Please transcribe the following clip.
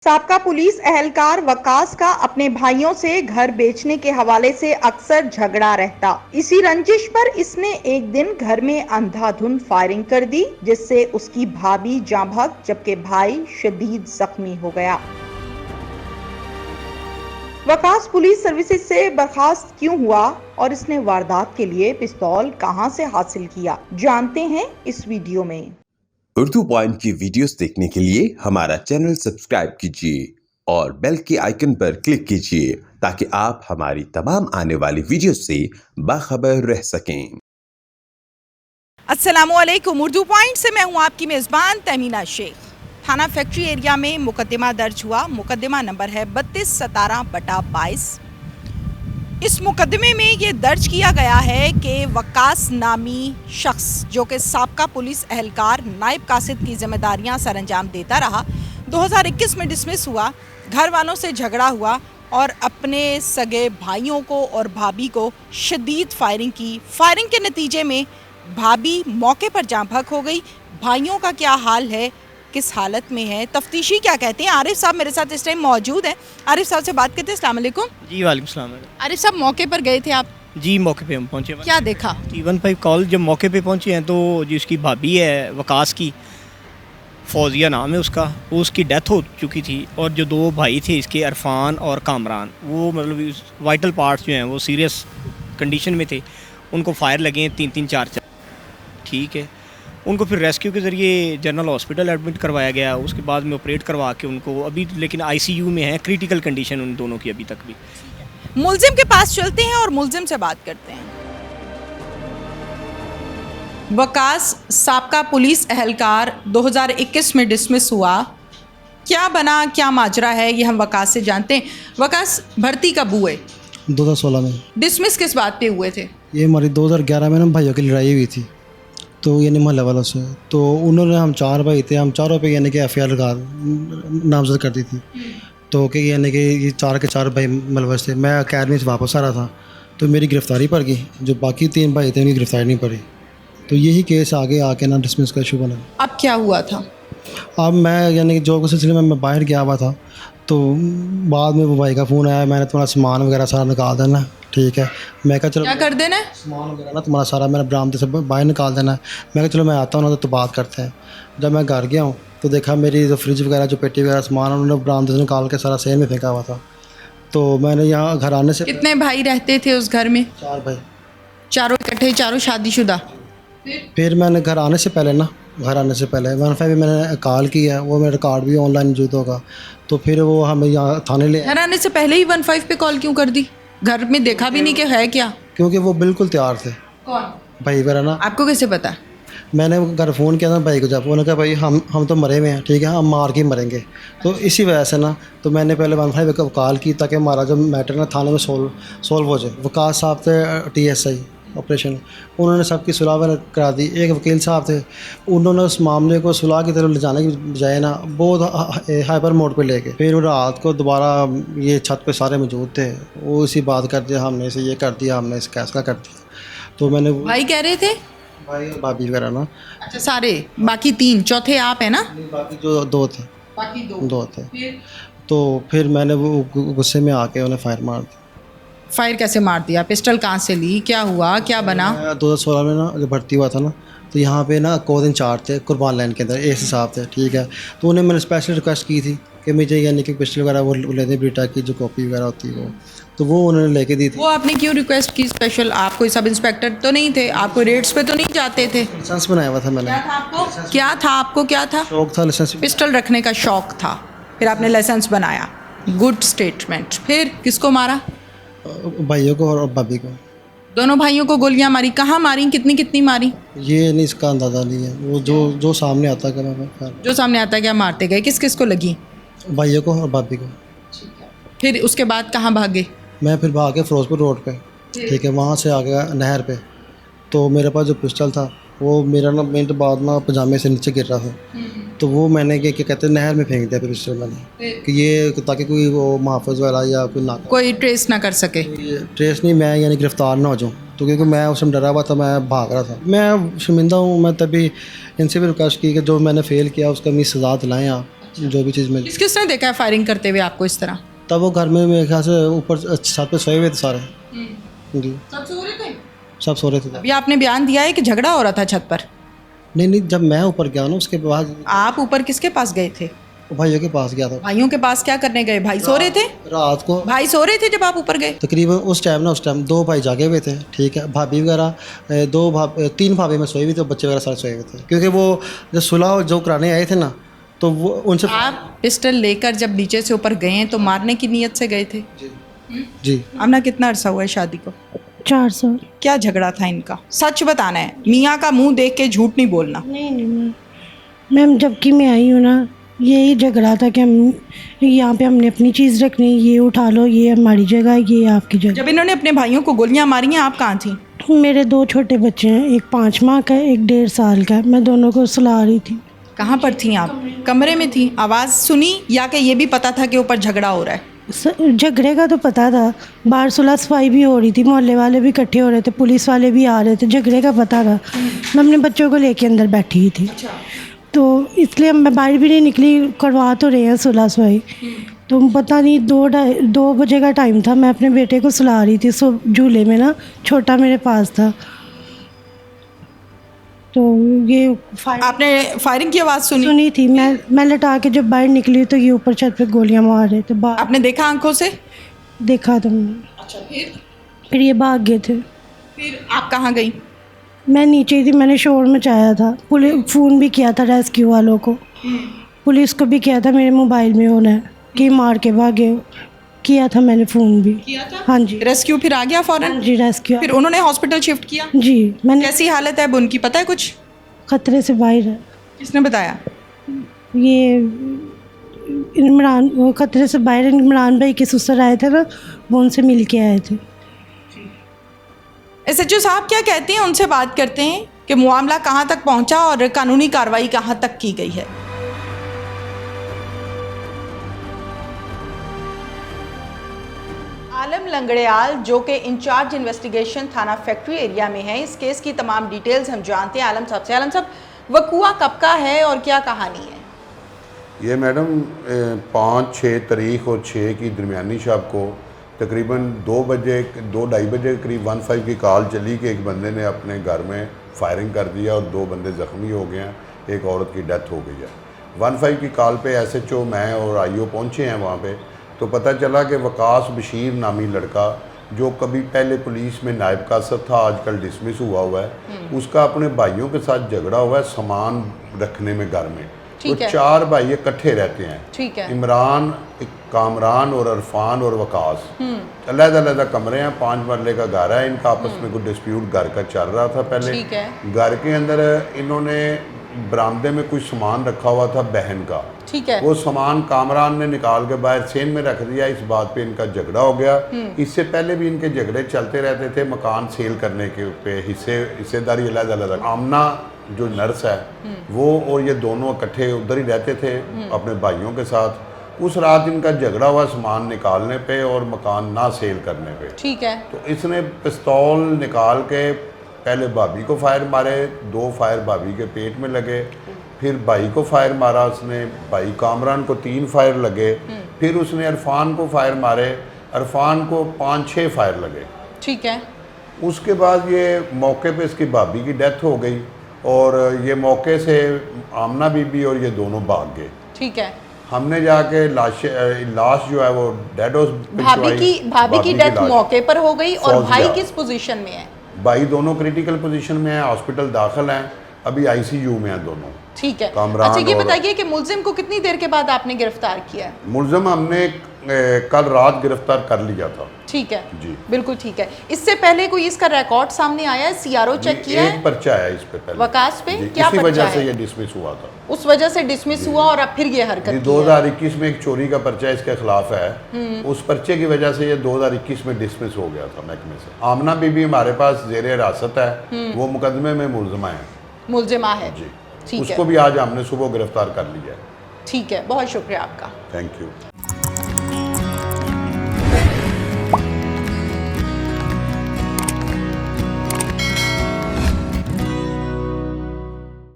साबका पुलिस एहलकार वकास का अपने भाइयों से घर बेचने के हवाले से अक्सर झगड़ा रहता। इसी रंजिश पर इसने एक दिन घर में अंधाधुंध फायरिंग कर दी, जिससे उसकी भाभी जाँ भग जबकि भाई शदीद जख्मी हो गया। वकास पुलिस सर्विसेज से बर्खास्त क्यों हुआ और इसने वारदात के लिए पिस्तौल कहां से हासिल किया, जानते हैं इस वीडियो में। उर्दू पॉइंट की वीडियोस देखने के लिए हमारा चैनल सब्सक्राइब कीजिए और बेल के आइकन पर क्लिक कीजिए ताकि आप हमारी तमाम आने वाली वीडियोस से बाखबर रह सकें। अस्सलामुअलैकुम। उर्दू पॉइंट से मैं हूं आपकी मेज़बान तमीना शेख। थाना फैक्ट्री एरिया में मुकदमा दर्ज हुआ। मुकदमा नंबर है 3217/22। इस मुकदमे में ये दर्ज किया गया है कि वकास नामी शख्स जो कि साबका पुलिस एहलकार नायब कासिद की जिम्मेदारियां सरअंजाम देता रहा, 2021 में डिसमिस हुआ। घर वालों से झगड़ा हुआ और अपने सगे भाइयों को और भाभी को शदीद फायरिंग की। फायरिंग के नतीजे में भाभी मौके पर जाँ भग हो गई। भाइयों का क्या हाल है, किस हालत में है, तफ्तीशी क्या कहते हैं। आरिफ साहब मेरे साथ इस टाइम मौजूद हैं। आरिफ साहब से बात करते हैं। अस्सलाम वालेकुम। जी वालेकुम सलाम। आरिफ साहब, मौके पर गए थे आप? जी मौके पे हम पहुंचे। क्या देखा? 315 कॉल जब मौके पे पहुंचे हैं तो जिसकी भाभी है वकास की, फौजिया नाम है उसका, वो उसकी डेथ हो चुकी थी और जो दो भाई थे इसके अरफान और कामरान, वो मतलब वाइटल पार्ट्स जो हैं वो सीरियस कंडीशन में थे। उनको फायर लगे हैं 3-3 4-4। ठीक है, उनको फिर रेस्क्यू के ज़रिए जनरल हॉस्पिटल एडमिट करवाया गया। उसके बाद में ऑपरेट करवा के उनको अभी लेकिन आईसीयू में है, क्रिटिकल कंडीशन उन दोनों की अभी तक भी। मुल्जिम के पास चलते हैं और मुल्जिम से बात करते हैं। वकास साबका पुलिस एहलकार 2021 में डिसमिस हुआ। क्या बना, क्या माजरा है, ये हम वकास से जानते हैं। वकास, भर्ती कब हुए? 2016 में। डिसमिस किस बात पे हुए थे? ये हमारी 2011 में ना भाइयों की लड़ाई हुई थी, तो यानी मोहल्ले वालों से, तो उन्होंने, हम 4 भाई थे, हम चारों पे यानी कि FIR नामजद कर दी थी। तो कि यानी कि ये 4 के 4 भाई मुलवस थे। मैं अकेडमी से वापस आ रहा था तो मेरी गिरफ़्तारी पड़ गई। जो बाकी 3 भाई थे उनकी गिरफ़्तारी नहीं पड़ी, तो यही केस आगे आके ना डिसमिस का इशू बना। अब क्या हुआ था? अब मैं यानी कि जॉब के सिलसिले में मैं बाहर गया हुआ था, तो बाद में वो भाई का फ़ोन आया, मैंने तुम्हारा सामान वगैरह सारा निकाल देना। ठीक है, मैं कहा चलो क्या कर देना है? सामान वगैरह ना तुम्हारा सारा मैंने बरामदे से बाहर निकाल देना है। मैं कहा चलो मैं आता हूँ ना तो बात करते हैं। जब मैं घर गया हूँ तो देखा मेरी जो फ्रिज वगैरह, जो पेटी वगैरह सामान उन्होंने बरामदे से निकाल के सारा सेल में फेंका हुआ था। तो मैंने यहाँ घर आने से, कितने भाई रहते थे उस घर में? 4 भाई। चारों इकट्ठे, चारों शादीशुदा? फिर मैंने घर आने से पहले 115 भी मैंने कॉल किया है, वो मेरा रिकॉर्ड भी ऑनलाइन मौजूद होगा। तो फिर वो हमें यहाँ थाने ले, घर आने से पहले ही 15 पे कॉल क्यों कर दी? घर में देखा भी नहीं कि है क्या? क्योंकि वो बिल्कुल तैयार थे। कौन भाई वगैरह ना। आपको कैसे पता? मैंने घर फ़ोन किया था भाई को, जब उन्होंने कहा भाई हम तो मरे हुए हैं, ठीक है, हम मार के मरेंगे। तो इसी वजह से ना, तो मैंने पहले 15 को कॉल की ताकि हमारा जो मैटर ना थाने में सोल्व हो जाए। वकास साहब थे TSI ऑपरेशन, उन्होंने सबकी सुलह वगैरह करा दी। एक वकील साहब थे, उन्होंने उस मामले को सुलह की तरफ ले जाने की बजाय ना बहुत हाइपर मोड पे ले गए। फिर रात को दोबारा ये छत पे सारे मौजूद थे, वो इसी बात कर दिया, हमने इसे ये कर दिया, हमने इसे कैसा कर दिया। तो मैंने भाई कह रहे थे? भाई और भाभी वगैरह ना। अच्छा, सारे बाकी 3, चौथे आप है ना? बाकी जो 2 थे, बाकी 2 थे। तो फिर मैंने वो गुस्से में आके उन्हें फायर मार दी। फायर कैसे मार दिया? पिस्टल कहाँ से ली? क्या हुआ, क्या बना? मैं 2016 में ना जब भर्ती हुआ था ना, तो यहाँ पे ना कोदिन 4 थे कुर्बान लाइन के अंदर, ऐसे साहब थे। ठीक है, तो उन्हें मैंने स्पेशल रिक्वेस्ट की थी कि मुझे यानी कि पिस्टल वगैरह वो लेते, ब्रीटा की जो कॉपी वगैरह होती है वो, तो वो उन्होंने लेके दी थी। वो आपने क्यों रिक्वेस्ट की स्पेशल? आप कोई सब इंस्पेक्टर तो नहीं थे, आप कोई रेड्स पे तो नहीं जाते थे? लाइसेंस बनाया हुआ था मैंने। क्या था आपको? क्या था? शौक था लाइसेंस। पिस्टल रखने का शौक था, फिर आपने लाइसेंस बनाया। Good statement. फिर किसको मारा? भाइयों को और भाभी को। दोनों भाइयों को गोलियां मारी? कहाँ मारी, कितनी कितनी मारी? ये नहीं, इसका अंदाज़ा नहीं है। वो जो सामने आता है मैं जो सामने आता है क्या मारते गए? किस किस को लगी? भाइयों को और भाभी को। फिर उसके बाद कहाँ भागे? मैं फिर भाग के फिरोजपुर रोड पे, ठीक है, वहाँ से आ गया नहर पे। तो मेरे पास जो पिस्टल था वो मेरा ना मिनट बाद ना पजामे से नीचे गिर रहा था, तो वो मैंने क्या कहते हैं नहर में फेंक दिया फिर पिस्टल मैंने, कि ये ताकि कोई वो मुहाफ़िज़ वाला या कोई ना, कोई ट्रेस ना कर सके। ट्रेस नहीं, मैं यानी गिरफ़्तार ना हो जाऊँ। तो क्योंकि मैं उस समय डरा हुआ था, मैं भाग रहा था। मैं शर्मिंदा हूँ। मैं तभी इनसे भी रिक्वेस्ट की कि जो मैंने फ़ेल किया उसका मेरी सज़ा दिलाएँ आप। जो भी चीज़ मिली। किस किसने देखा है फायरिंग करते हुए आपको इस तरह? तब वो घर में मेरे ख्याल से ऊपर छत पे सोए हुए थे सारे जी, सब सो रहे थे? सब सो रहे थे। अभी आपने बयान दिया है कि झगड़ा हो रहा था छत पर। नहीं, जब मैं ऊपर गया ना उसके बाद आप ऊपर किसके पास गए थे? भाइयों के पास गया था। भाइयों के पास क्या करने गए? भाई सो रहे थे? रात को भाई सो रहे थे जब आप ऊपर गए? तकरीबन उस टाइम 2 भाई जागे हुए थे, ठीक है। भाभी वगैरह 3 भाभी में सोए हुए थे, बच्चे वगैरह सारे सोए हुए थे, क्योंकि वो जो सुलह जो कराने आए थे ना, तो वो उनसे आप पिस्टल लेकर जब नीचे से ऊपर गए तो मारने की नीयत से गए थे? जी। आमना, कितना अरसा हुआ है शादी को? 4 साल। क्या झगड़ा था इनका? सच बताना है, मियाँ का मुंह देख के झूठ नहीं बोलना। नहीं मैम, जबकि मैं आई हूँ ना, यही झगड़ा था कि हम यहाँ पे हमने अपनी चीज़ रखनी, ये उठा लो, ये हमारी जगह, ये आपकी जगह। जब इन्होंने अपने भाइयों को गोलियां मारी हैं, आप कहाँ थी? मेरे 2 छोटे बच्चे हैं, एक 5 माह का है, एक 1.5 साल का है। मैं दोनों को सुला रही थी। कहाँ पर थी आप? कमरे में थी? आवाज़ सुनी या कि ये भी पता था कि ऊपर झगड़ा हो रहा है? झगड़े का तो पता था, बाहर सुलह सफाई भी हो रही थी, मोहल्ले वाले भी इकट्ठे हो रहे थे, पुलिस वाले भी आ रहे थे। झगड़े का पता था। मैं अपने बच्चों को लेके अंदर बैठी हुई थी, तो इसलिए मैं बाहर भी नहीं निकली। करवा तो रहे हैं सुलह सफाई, तो पता नहीं 2 बजे का टाइम था। मैं अपने बेटे को सुला रही थी झूले में ना, छोटा मेरे पास था, तो ये आपने फायरिंग की आवाज़ सुनी थी। मैं लटा के जब बाहर निकली तो ये ऊपर छत पे गोलियां मार रहे थे। आपने देखा आंखों से? देखा था मैंने। अच्छा, फिर ये भाग गए थे। फिर आप कहाँ गई? मैं नीचे ही थी, मैंने शोर मचाया था। फ़ोन भी किया था रेस्क्यू वालों को, पुलिस को भी किया था, मेरे मोबाइल में होना है कि मार के भागे। किया था मैंने फ़ोन भी। किया था? हाँ जी। रेस्क्यू फिर आ गया फौरन? जी, रेस्क्यू। फिर उन्होंने हॉस्पिटल शिफ्ट किया? जी। मैंने कैसी हालत है अब उनकी, पता है कुछ? खतरे से बाहर है। किसने बताया? ये इमरान, वो खतरे से बाहर इमरान भाई के ससुर आए थे ना, वो उनसे मिल के आए थे। SHO साहब क्या कहते हैं, उनसे बात करते हैं कि मामला कहाँ तक पहुँचा और कानूनी कार्रवाई कहाँ तक की गई है। आलम लंगड़ेयाल, जो कि इंचार्ज इन्वेस्टिगेशन थाना फैक्ट्री एरिया में है, इस केस की तमाम डिटेल्स हम जानते हैं आलम साहब से। आलम साहब, वकुआ कब का है और क्या कहानी है? ये मैडम 5-6 तारीख और 6 की दरमियानी शब को तकरीबन 2-2:30 बजे के करीब 15 की कॉल चली कि एक बंदे ने अपने घर में फायरिंग कर दिया और 2 बंदे ज़ख्मी हो गए हैं, एक औरत की डेथ हो गई है। 15 की कॉल पे SHO मैं और IO पहुँचे हैं वहाँ पे, तो पता चला कि वकास बशीर नामी लड़का, जो कभी पहले पुलिस में नायब कासर था, आजकल डिसमिस हुआ है, उसका अपने भाइयों के साथ झगड़ा हुआ है सामान रखने में घर में। तो 4 भाई इकट्ठे रहते हैं, ठीक है। इमरान, कामरान और अरफान और वकास। अलग-अलग कमरे हैं, 5 मरले का घर है। इनका आपस में कोई डिस्प्यूट घर का चल रहा था पहले। ठीक है। घर के अंदर इन्होंने बरामदे में कुछ सामान रखा हुआ था बहन का, ठीक है। वो सामान कामरान ने निकाल के बाहर सेन में रख दिया। इस बात पे इनका झगड़ा हो गया। इससे पहले भी इनके झगड़े चलते रहते थे मकान सेल करने के पे, हिस्सेदारी अलग-अलग। आमना जो नर्स है वो और ये दोनों इकट्ठे उधर ही रहते थे अपने भाइयों के साथ। उस रात इनका झगड़ा हुआ सामान निकालने पे और मकान ना सेल करने पे। ठीक है। तो इसने पिस्तौल निकाल के पहले भाभी को फायर मारे, 2 फायर भाभी के पेट में लगे, फिर भाई को फायर मारा उसने, भाई कामरान को 3 फायर लगे, फिर उसने अरफान को फायर मारे, अरफान को 5-6 फायर लगे। ठीक है। उसके बाद ये मौके पे इसकी भाभी की डेथ हो गई और ये मौके से आमना बीबी और ये दोनों भाग गए। ठीक है। हमने जाके लाश जो है वो डेड भाभी की डेथ मौके पर हो गई और भाई किस पोजीशन में है? भाई दोनों क्रिटिकल पोजीशन में है, हॉस्पिटल दाखिल हैं, अभी ICU में हैं दोनों। ठीक है। अच्छा, ये बताइए कि मुलजिम को कितनी देर के बाद आपने गिरफ्तार किया है? मुलजिम हमने कल रात गिरफ्तार कर लिया था। ठीक है जी, बिल्कुल ठीक है। इससे पहले कोई इसका रिकॉर्ड सामने आया है? CRO चेक किया है? एक पर्चा है इस पे पहले वकास पे। क्या इसी पर्चा वजह है? से ये डिसमिस हुआ था। उस वजह से डिसमिस हुआ और अब फिर ये हरकत की 2021 में एक चोरी का पर्चा इसके खिलाफ है, उस पर्चे की वजह से ये 2021 में डिसमिस हो गया था महकमे से। आमना बीबी हमारे पास ज़ेरे हिरासत है, वो मुकदमे में मुलजिमा है। जी, ठीक है। उसको भी आज हमने सुबह गिरफ्तार कर लिया है। ठीक है, बहुत शुक्रिया आपका। Thank you.